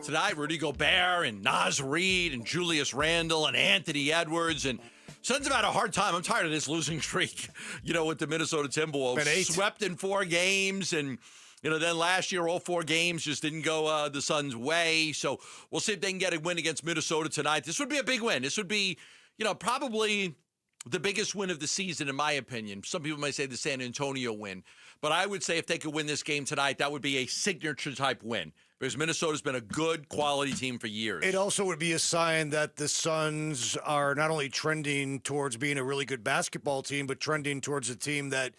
tonight, Rudy Gobert and Naz Reid and Julius Randle and Anthony Edwards. And Suns have had a hard time. I'm tired of this losing streak, with the Minnesota Timberwolves. Swept in 4 games. And, then last year, all 4 games just didn't go the Suns' way. So we'll see if they can get a win against Minnesota tonight. This would be a big win. This would be, probably the biggest win of the season, in my opinion. Some people might say the San Antonio win. But I would say if they could win this game tonight, that would be a signature-type win. Because Minnesota's been a good quality team for years. It also would be a sign that the Suns are not only trending towards being a really good basketball team, but trending towards a team that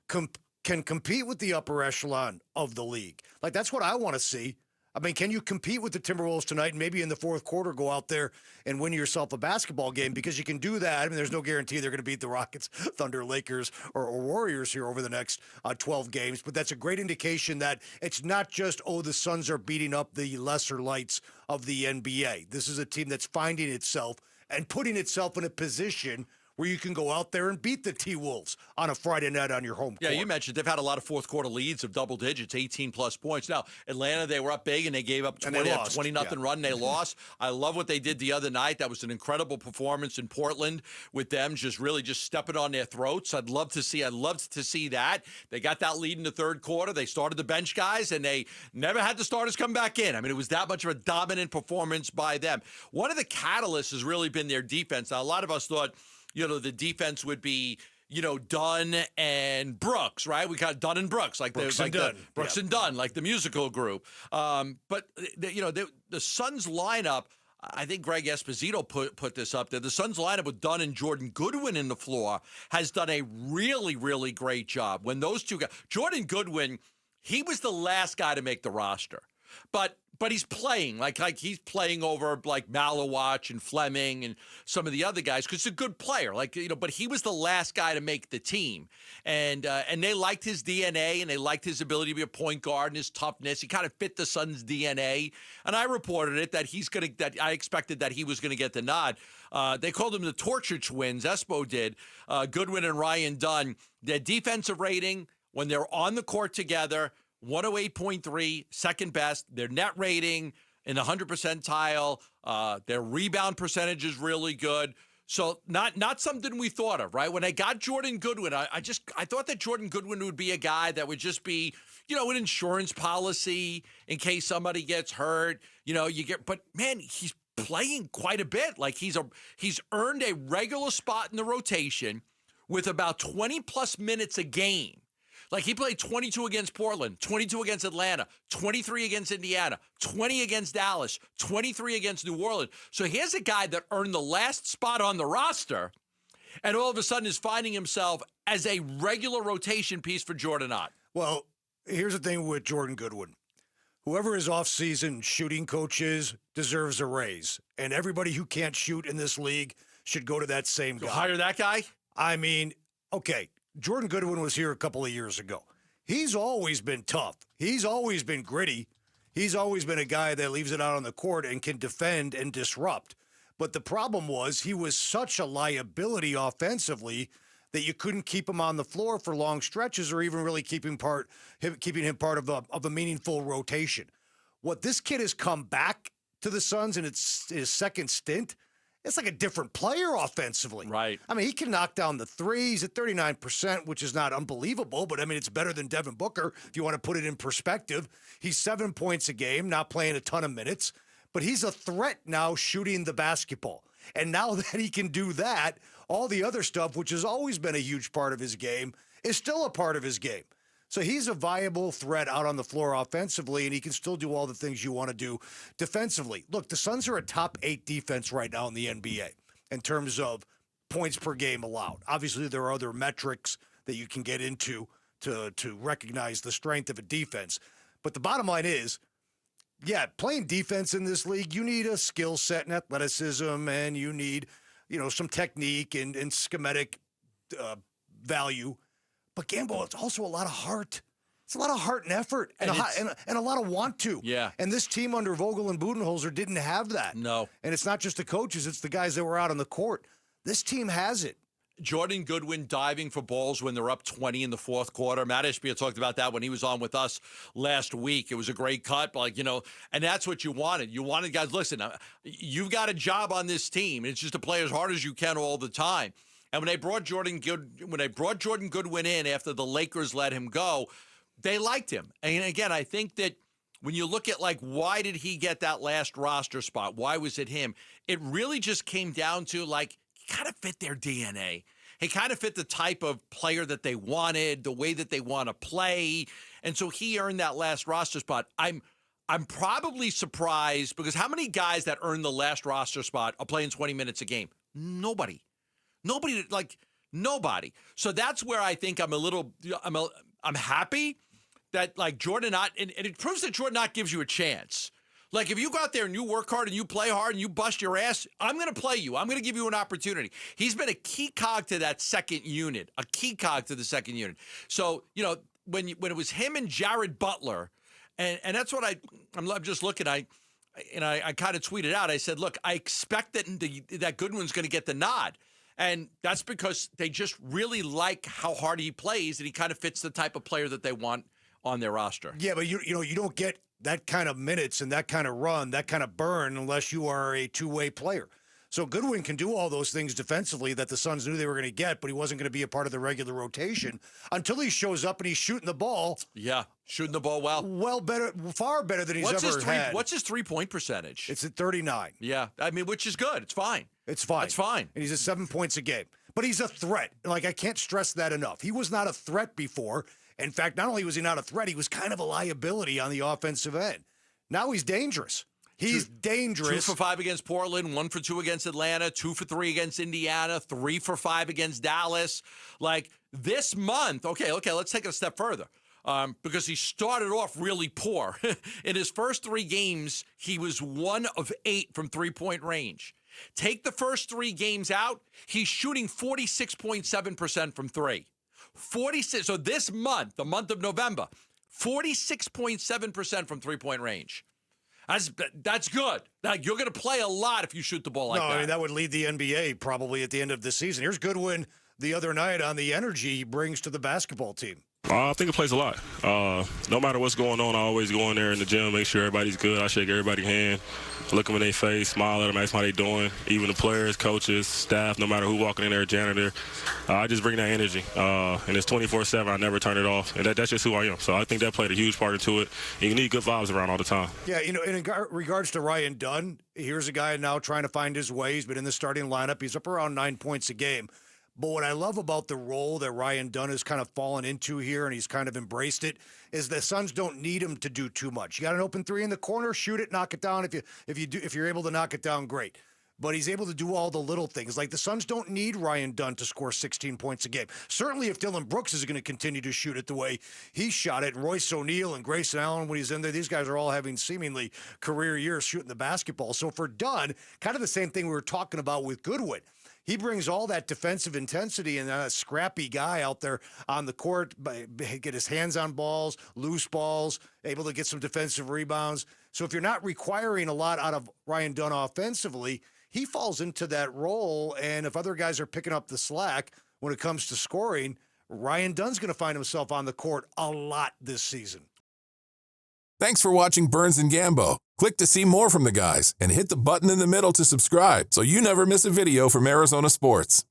can compete with the upper echelon of the league. Like, that's what I want to see. I mean, can you compete with the Timberwolves tonight and maybe in the fourth quarter go out there and win yourself a basketball game? Because you can do that. I mean, there's no guarantee they're going to beat the Rockets, Thunder, Lakers, or Warriors here over the next 12 games. But that's a great indication that it's not just, the Suns are beating up the lesser lights of the NBA. This is a team that's finding itself and putting itself in a position where you can go out there and beat the T-Wolves on a Friday night on your home court. Yeah, you mentioned they've had a lot of fourth-quarter leads of double digits, 18-plus points. Now, Atlanta, they were up big, and they gave up 20-0 run. They lost. I love what they did the other night. That was an incredible performance in Portland with them just stepping on their throats. I'd love to see that. They got that lead in the third quarter. They started the bench guys, and they never had the starters come back in. I mean, it was that much of a dominant performance by them. One of the catalysts has really been their defense. Now, a lot of us thought, the defense would be, Dunn and Brooks, right? We got Dunn and Brooks, Brooks and Dunn, like the musical group. But the Suns lineup, I think Greg Esposito put this up there. The Suns lineup with Dunn and Jordan Goodwin in the floor has done a really, really great job. When those two guys, Jordan Goodwin, he was the last guy to make the roster. But he's playing like he's playing over like Malawach and Fleming and some of the other guys because he's a good player. But he was the last guy to make the team, and they liked his DNA and they liked his ability to be a point guard and his toughness. He kind of fit the Suns' DNA, and I reported it that I expected that he was gonna get the nod. They called him the Torture Twins. Espo did. Goodwin and Ryan Dunn. Their defensive rating when they're on the court together. 108.3, second best. Their net rating in the 100 percentile. Their rebound percentage is really good. So not something we thought of, right? When I got Jordan Goodwin, I thought that Jordan Goodwin would be a guy that would just be, an insurance policy in case somebody gets hurt. But man, he's playing quite a bit. Like he's earned a regular spot in the rotation with about 20 plus minutes a game. Like, he played 22 against Portland, 22 against Atlanta, 23 against Indiana, 20 against Dallas, 23 against New Orleans. So here's a guy that earned the last spot on the roster and all of a sudden is finding himself as a regular rotation piece for Jordan Ott. Well, here's the thing with Jordan Goodwin. Whoever his off-season shooting coach is deserves a raise. And everybody who can't shoot in this league should go to that same guy. Hire that guy? I mean, okay. Jordan Goodwin was here a couple of years ago. He's always been tough. He's always been gritty. He's always been a guy that leaves it out on the court and can defend and disrupt. But the problem was he was such a liability offensively that you couldn't keep him on the floor for long stretches or even really keeping him part of a meaningful rotation. What this kid has come back to the Suns in his second stint, it's like a different player offensively. Right. I mean, he can knock down the threes at 39%, which is not unbelievable, but I mean, it's better than Devin Booker if you want to put it in perspective. He's 7 points a game, not playing a ton of minutes, but he's a threat now shooting the basketball. And now that he can do that, all the other stuff, which has always been a huge part of his game, is still a part of his game. So he's a viable threat out on the floor offensively, and he can still do all the things you want to do defensively. Look, the Suns are a top 8 defense right now in the NBA in terms of points per game allowed. Obviously, there are other metrics that you can get into to recognize the strength of a defense. But the bottom line is, yeah, playing defense in this league, you need a skill set and athleticism, and you need, some technique and schematic value. But Gambo, it's also a lot of heart. It's a lot of heart and effort and a lot of want to. Yeah. And this team under Vogel and Budenholzer didn't have that. No. And it's not just the coaches, it's the guys that were out on the court. This team has it. Jordan Goodwin diving for balls when they're up 20 in the fourth quarter. Matt Ishbia talked about that when he was on with us last week. It was a great cut, but and that's what you wanted. You wanted guys, listen, you've got a job on this team. It's just to play as hard as you can all the time. And when they brought Jordan Goodwin in after the Lakers let him go, they liked him. And again, I think that when you look at why did he get that last roster spot? Why was it him? It really just came down to he kind of fit their DNA. He kind of fit the type of player that they wanted, the way that they want to play. And so he earned that last roster spot. I'm probably surprised because how many guys that earned the last roster spot are playing 20 minutes a game? Nobody. Nobody. So that's where I think I'm happy that Jordan Ott, and it proves that Jordan Ott gives you a chance. If you go out there and you work hard and you play hard and you bust your ass, I'm going to play you. I'm going to give you an opportunity. He's been a key cog to that second unit, So, when it was him and Jared Butler, and that's what I'm just looking, I kind of tweeted out, I said, look, I expect that Goodwin's going to get the nod. And that's because they just really like how hard he plays, and he kind of fits the type of player that they want on their roster. Yeah, but you don't get that kind of minutes and that kind of run, that kind of burn, unless you are a two-way player. So Goodwin can do all those things defensively that the Suns knew they were going to get, but he wasn't going to be a part of the regular rotation until he shows up and he's shooting the ball. Yeah, shooting the ball well. Well, far better than he's ever had. What's his three-point percentage? It's at 39. Yeah, which is good. It's fine. It's fine. It's fine. And he's at 7 points a game. But he's a threat. I can't stress that enough. He was not a threat before. In fact, not only was he not a threat, he was kind of a liability on the offensive end. Now he's dangerous. He's dangerous. 2 for 5 against Portland, 1 for 2 against Atlanta, 2 for 3 against Indiana, 3 for 5 against Dallas. This month, okay, let's take it a step further. Because he started off really poor. In his first 3 games, he was 1 of 8 from three-point range. Take the first 3 games out, he's shooting 46.7% from 3. 46. So this month, the month of November, 46.7% from three-point range. That's good. You're going to play a lot if you shoot the ball like that. I mean, that would lead the NBA probably at the end of the season. Here's Goodwin the other night on the energy he brings to the basketball team. I think it plays a lot. No matter what's going on, I always go in there in the gym, make sure everybody's good. I shake everybody's hand, look them in their face, smile at them, ask how they doing. Even the players, coaches, staff, no matter who walking in there, janitor. I just bring that energy. And it's 24/7. I never turn it off. And that's just who I am. So I think that played a huge part into it. And you need good vibes around all the time. Yeah, in regards to Ryan Dunn, here's a guy now trying to find his way. He's been in the starting lineup. He's up around 9 points a game. But what I love about the role that Ryan Dunn has kind of fallen into here, and he's kind of embraced it, is the Suns don't need him to do too much. You got an open 3 in the corner, shoot it, knock it down. If you're able to knock it down, great. But he's able to do all the little things. The Suns don't need Ryan Dunn to score 16 points a game. Certainly if Dylan Brooks is going to continue to shoot it the way he shot it, and Royce O'Neal and Grayson Allen when he's in there, these guys are all having seemingly career years shooting the basketball. So for Dunn, kind of the same thing we were talking about with Goodwin. He brings all that defensive intensity and a scrappy guy out there on the court, get his hands on balls, loose balls, able to get some defensive rebounds. So if you're not requiring a lot out of Ryan Dunn offensively, he falls into that role. And if other guys are picking up the slack when it comes to scoring, Ryan Dunn's going to find himself on the court a lot this season. Thanks for watching Burns and Gambo. Click to see more from the guys and hit the button in the middle to subscribe so you never miss a video from Arizona sports.